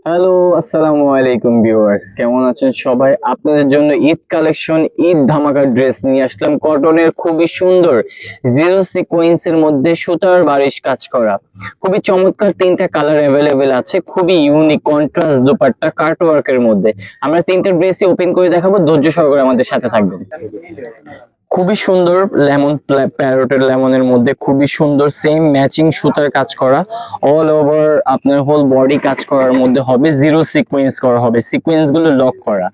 Hello, আসসালামু আলাইকুম viewers, কেমন আছেন সবাই? আপনাদের জন্য ঈদ কালেকশন, ঈদ ধামাকা ড্রেস নিয়ে আসলাম। কটনের খুবই সুন্দর জিরো সিকোয়েন্সের মধ্যে সুতার বারিশ কাজ করা খুবই চমৎকার তিনটা কালার অ্যাভেলেবেল আছে। খুবই ইউনিক কন্ট্রাস্ট দোপাট্টা কাট ওয়ার্কের মধ্যে আমরা তিনটা ড্রেসই ওপেন করে দেখাবো। ধৈর্য সহকারে আমাদের সাথে থাকবেন। খুবই সুন্দর লেমন প্যারোটের লেমনের মধ্যে খুবই সুন্দর সেম ম্যাচিং সুতার কাজ করা, অল ওভার আপনার হোল বডি কাজ করার মধ্যে হবে। জিরো সিকোয়েন্স করা হবে, সিকোয়েন্স গুলো লক করা,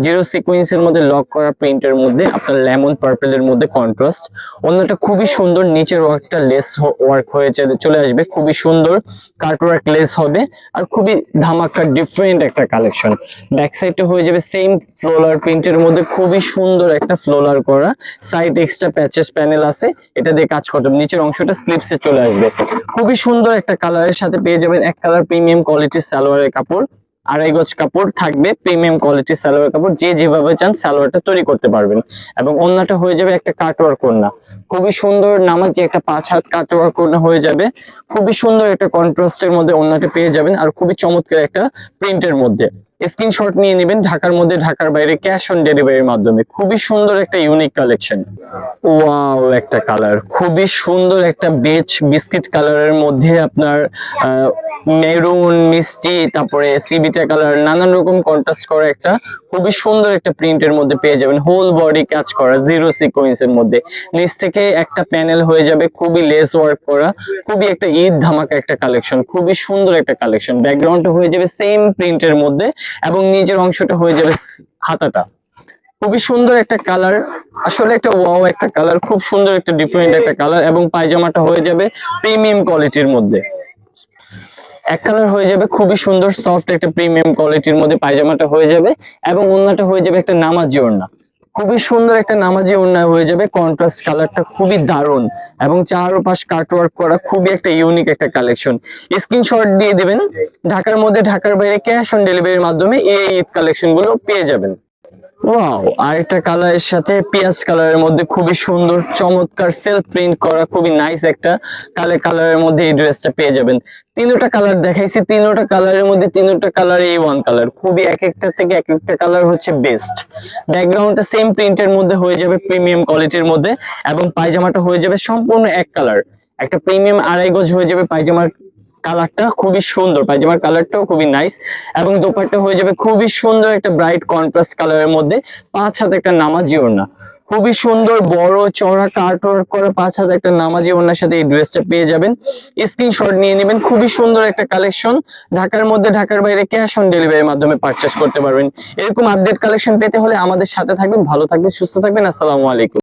জিরো সিকোয়েন্সের মধ্যে লক করা প্রিন্টের মধ্যে আপনার লেমন পার্পেলের মধ্যে কন্ট্রাস্ট। অন্যটা খুবই সুন্দর, নিচের ওয়ার্কটা লেস ওয়ার্ক হয়ে চলে আসবে, খুবই সুন্দর কাট ওয়ার্ক লেস হবে আর খুবই ধামাকা ডিফারেন্ট একটা কালেকশন। ব্যাক সাইডটা হয়ে যাবে সেম ফ্লোলার প্রিন্টের মধ্যে খুবই সুন্দর একটা ফ্লোলার করা, সাইড এক্সট্রা প্যাচেস প্যানেল আছে, এটা দিয়ে কাজ করতে হবে। নিচের অংশটা স্লিপসে চলে আসবে। খুবই সুন্দর একটা কালারের সাথে পেয়ে যাবেন এক কালার প্রিমিয়াম কোয়ালিটির সালোয়ারের কাপড়, 2.5 গজ কাপড় থাকবে, প্রিমিয়াম কোয়ালিটির সালোয়ার কাপড়, যে যেভাবে চান সালোয়ারটা তৈরি করতে পারবেন। এবং ওড়নাটা হয়ে যাবে একটা কাটওয়ার্ক ওড়না, খুবই সুন্দর নামাজি একটা 5 হাত কাটওয়ার্ক ওড়না হয়ে যাবে। খুবই সুন্দর একটা কন্ট্রাস্টের মধ্যে ওড়নাটা পেয়ে যাবেন আর খুবই চমৎকার একটা প্রিন্টের মধ্যে। স্ক্রিনশট নিয়ে নেবেন, ঢাকার মধ্যে ঢাকার বাইরে ক্যাশ অন ডেলিভারির মাধ্যমে। খুবই সুন্দর একটা ইউনিক কালেকশন। ওয়াও, একটা কালার খুবই সুন্দর একটা বেজ বিস্কিট কালারের মধ্যে আপনার মেরুন মিষ্টি, তারপরে সিবিটা কালার, নানান রকম কন্ট্রাস্ট করা একটা খুবই সুন্দর একটা প্রিন্টের মধ্যে পেয়ে যাবেন। হোল বডি কাজ করা জিরো সিকোয়েন্সের মধ্যে, নিচ থেকে একটা প্যানেল হয়ে যাবে, খুবই লেস ওয়ার্ক করা, খুবই একটা ঈদ ধামাকা একটা কালেকশন, খুবই সুন্দর একটা কালেকশন। ব্যাকগ্রাউন্ডটা হয়ে যাবে সেম প্রিন্টের মধ্যে এবং নিচের অংশটা হয়ে যাবে হাতাটা। খুবই সুন্দর একটা কালার, আসলে একটা ওয়াও একটা কালার, খুব সুন্দর একটা ডিফারেন্ট একটা কালার। এবং পায়জামাটা হয়ে যাবে প্রিমিয়াম কোয়ালিটির মধ্যে, এক কালার হয়ে যাবে, খুবই সুন্দর সফট একটা প্রিমিয়াম কোয়ালিটির মধ্যে পায়জামাটা হয়ে যাবে। এবং ওড়নাটা হয়ে যাবে একটা নামাজি ওড়না, খুবই সুন্দর একটা নামাজি ওড়না হয়ে যাবে। কন্ট্রাস্ট কালারটা খুবই দারুণ এবং চারপাশ কাটওয়ার্ক করা, খুবই একটা ইউনিক একটা কালেকশন। স্ক্রিনশট দিয়ে দিবেন, ঢাকার মধ্যে ঢাকার বাইরে ক্যাশ অন ডেলিভারির মাধ্যমে এই ঈদ কালেকশন গুলো পেয়ে যাবেন। ওয়াও, আরেকটা কালারের সাথে পেঁয়াজ কালারের মধ্যে খুবই সুন্দর চমৎকার সেলফ প্রিন্ট করা খুবই নাইস একটা কালারের মধ্যে এই ড্রেসটা পেয়ে যাবেন। তিনটা কালার দেখাইছি, তিনটা কালারের মধ্যে তিনটা কালার এই ওয়ান কালার, খুবই এক একটা থেকে এক একটা কালার হচ্ছে বেস্ট। ব্যাকগ্রাউন্ডটা সেম প্রিন্টের মধ্যে হয়ে যাবে প্রিমিয়াম কোয়ালিটির মধ্যে এবং পায়জামাটা হয়ে যাবে সম্পূর্ণ এক কালার, একটা প্রিমিয়াম 2.5 গজ হয়ে যাবে পায়জামার কালারটা, খুবই সুন্দর পায়জামার কালারটাও খুবই নাইস। এবং দোপাট্টা হয়ে যাবে খুবই সুন্দর একটা ব্রাইট কন্ট্রাস্ট কালারের মধ্যে, 5 হাত একটা নামাজি ওড়না, খুবই সুন্দর বড় চওড়া কাট ওয়ার্ক করা 5 হাত একটা নামাজি ওড়নার সাথে এই ড্রেসটা পেয়ে যাবেন। স্ক্রিনশট নিয়ে নেবেন, খুবই সুন্দর একটা কালেকশন। ঢাকার মধ্যে ঢাকার বাইরে ক্যাশ অন ডেলিভারির মাধ্যমে পারচেজ করতে পারবেন। এরকম আপডেট কালেকশন পেতে হলে আমাদের সাথে থাকবেন। ভালো থাকবেন, সুস্থ থাকবেন। আসসালামু আলাইকুম।